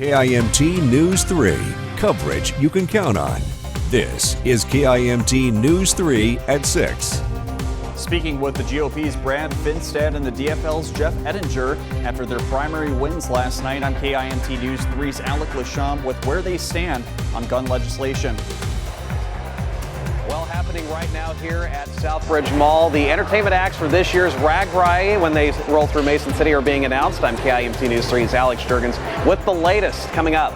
KIMT News 3, coverage you can count on. This is KIMT News 3 at 6. Speaking with the GOP's Brad Finstad and the DFL's Jeff Ettinger after their primary wins last night on KIMT News 3's Alec Lasham with where they stand on gun legislation. Well, happening right now here at Southbridge Mall, the entertainment acts for this year's RAGBRAI when they roll through Mason City are being announced. I'm KIMT News 3's Alex Jurgens with the latest coming up.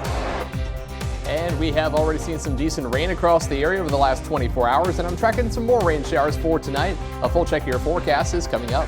And we have already seen some decent rain across the area over the last 24 hours, and I'm tracking some more rain showers for tonight. A full check of your forecast is coming up.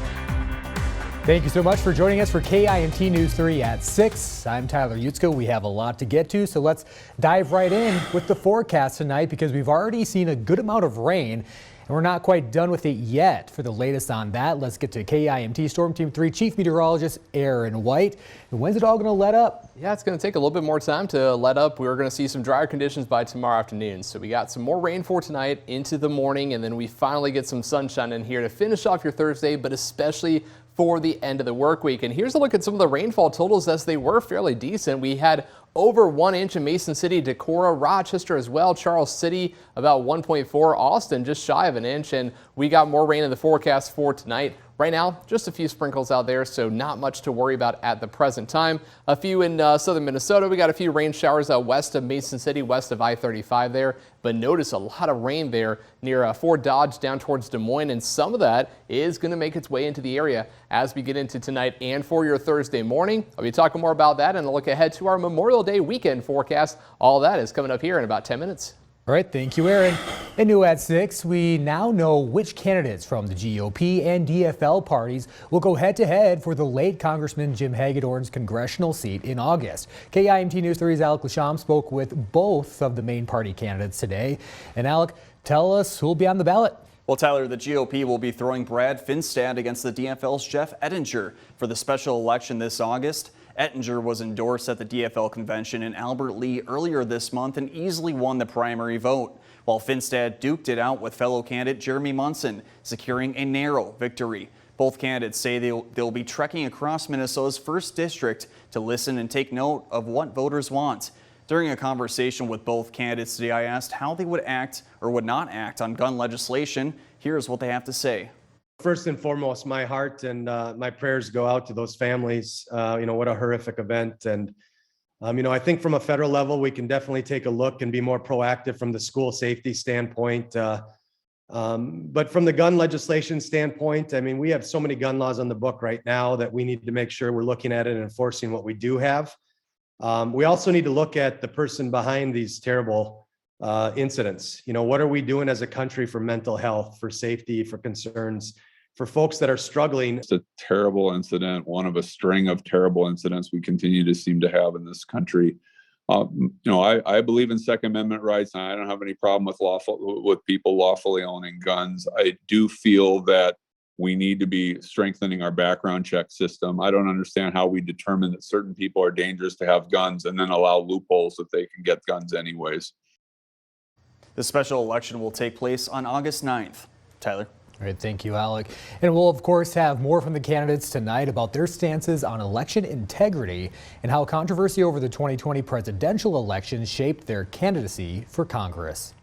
Thank you so much for joining us for KIMT News 3 at 6. I'm Tyler Utzko. We have a lot to get to, so let's dive right in with the forecast tonight because we've already seen a good amount of rain, and we're not quite done with it yet. For the latest on that, let's get to KIMT Storm Team 3 Chief Meteorologist Aaron White. And when's it all going to let up? Yeah, it's going to take a little bit more time to let up. We're going to see some drier conditions by tomorrow afternoon. So we got some more rain for tonight into the morning, and then we finally get some sunshine in here to finish off your Thursday, but especially for the end of the work week. And here's a look at some of the rainfall totals as they were fairly decent. We had over 1 inch in Mason City, Decorah, Rochester as well, Charles City about 1.4, Austin just shy of 1 inch, and we got more rain in the forecast for tonight. Right now, just a few sprinkles out there, so not much to worry about at the present time. A few in southern Minnesota. We got a few rain showers out west of Mason City, west of I-35 there. But notice a lot of rain there near Fort Dodge down towards Des Moines, and some of that is going to make its way into the area as we get into tonight and for your Thursday morning. I'll be talking more about that and a look ahead to our Memorial Day weekend forecast. All that is coming up here in about 10 minutes. All right, thank you, Aaron. And new at 6, we now know which candidates from the GOP and DFL parties will go head-to-head for the late Congressman Jim Hagedorn's congressional seat in August. KIMT News 3's Alec Lasham spoke with both of the main party candidates today. And Alec, tell us who'll be on the ballot. Well, Tyler, the GOP will be throwing Brad Finstad against the DFL's Jeff Ettinger for the special election this August. Ettinger was endorsed at the DFL convention in Albert Lea earlier this month and easily won the primary vote, while Finstad duked it out with fellow candidate Jeremy Munson, securing a narrow victory. Both candidates say they'll be trekking across Minnesota's 1st District to listen and take note of what voters want. During a conversation with both candidates today, I asked how they would act or would not act on gun legislation. Here's what they have to say. First and foremost, my heart and my prayers go out to those families. What a horrific event. And, I think from a federal level, we can definitely take a look and be more proactive from the school safety standpoint. But from the gun legislation standpoint, we have so many gun laws on the book right now that we need to make sure we're looking at it and enforcing what we do have. We also need to look at the person behind these terrible incidents. What are we doing as a country for mental health, for safety, for concerns, for folks that are struggling? It's a terrible incident, one of a string of terrible incidents we continue to seem to have in this country. I believe in Second Amendment rights, and I don't have any problem with people lawfully owning guns. I do feel that we need to be strengthening our background check system. I don't understand how we determine that certain people are dangerous to have guns and then allow loopholes that they can get guns anyways. The special election will take place on August 9th. Tyler. All right, thank you, Alec. And we'll, of course, have more from the candidates tonight about their stances on election integrity and how controversy over the 2020 presidential election shaped their candidacy for Congress.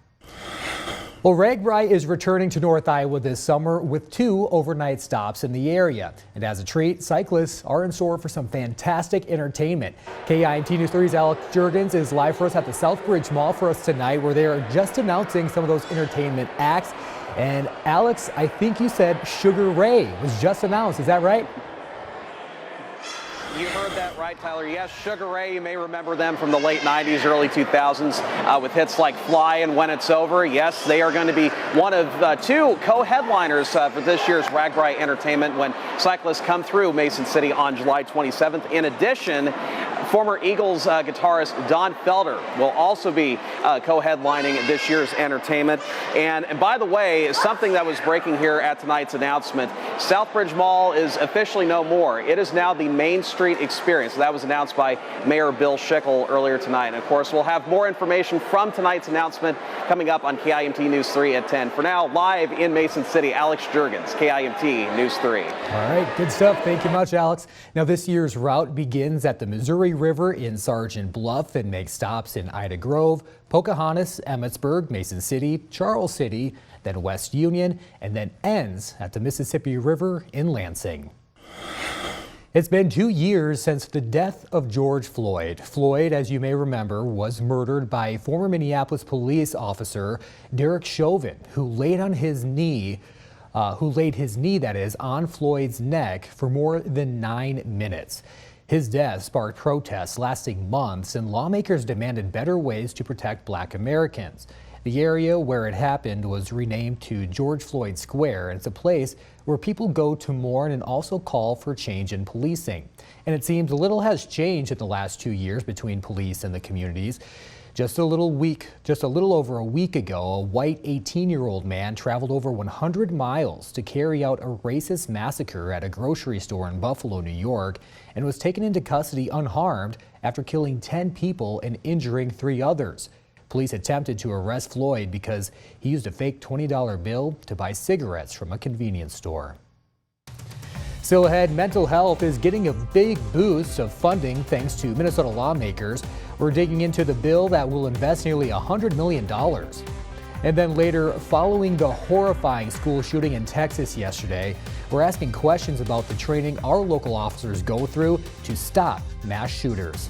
Well, RAGBRAI is returning to North Iowa this summer with 2 overnight stops in the area. And as a treat, cyclists are in store for some fantastic entertainment. KIMT News 3's Alex Jurgens is live for us at the Southbridge Mall for us tonight, where they are just announcing some of those entertainment acts. And Alex, I think you said Sugar Ray was just announced. Is that right? You heard that right, Tyler. Yes, Sugar Ray, you may remember them from the late 90s, early 2000s with hits like Fly and When It's Over. Yes, they are going to be one of 2 co-headliners for this year's RAGBRAI Entertainment when cyclists come through Mason City on July 27th. In addition, former Eagles guitarist Don Felder will also be co-headlining this year's entertainment. And by the way, something that was breaking here at tonight's announcement, Southbridge Mall is officially no more. It is now the Main Street Experience. That was announced by Mayor Bill Schickel earlier tonight. And of course, we'll have more information from tonight's announcement coming up on KIMT News 3 at 10. For now, live in Mason City, Alex Jurgens, KIMT News 3. All right, good stuff. Thank you much, Alex. Now, this year's route begins at the Missouri River in Sergeant Bluff and makes stops in Ida Grove, Pocahontas, Emmetsburg, Mason City, Charles City, then West Union, and then ends at the Mississippi River in Lansing. It's been 2 years since the death of George Floyd. Floyd, as you may remember, was murdered by former Minneapolis police officer Derek Chauvin, who laid his knee, that is, on Floyd's neck for more than 9 minutes. His death sparked protests lasting months, and lawmakers demanded better ways to protect Black Americans. The area where it happened was renamed to George Floyd Square, and it's a place where people go to mourn and also call for change in policing. And it seems little has changed in the last 2 years between police and the communities. Just a little over a week ago, a white 18-year-old man traveled over 100 miles to carry out a racist massacre at a grocery store in Buffalo, New York, and was taken into custody unharmed after killing 10 people and injuring 3 others. Police attempted to arrest Floyd because he used a fake $20 bill to buy cigarettes from a convenience store. Still ahead, mental health is getting a big boost of funding thanks to Minnesota lawmakers. We're digging into the bill that will invest nearly $100 million. And then later, following the horrifying school shooting in Texas yesterday, we're asking questions about the training our local officers go through to stop mass shooters.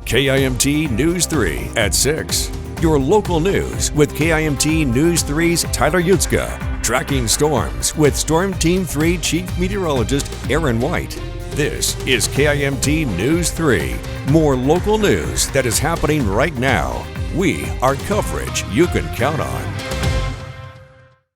KIMT News 3 at 6. Your local news with KIMT News 3's Tyler Yutzka. Tracking storms with Storm Team 3 Chief Meteorologist Aaron White. This is KIMT News 3. More local news that is happening right now. We are coverage you can count on.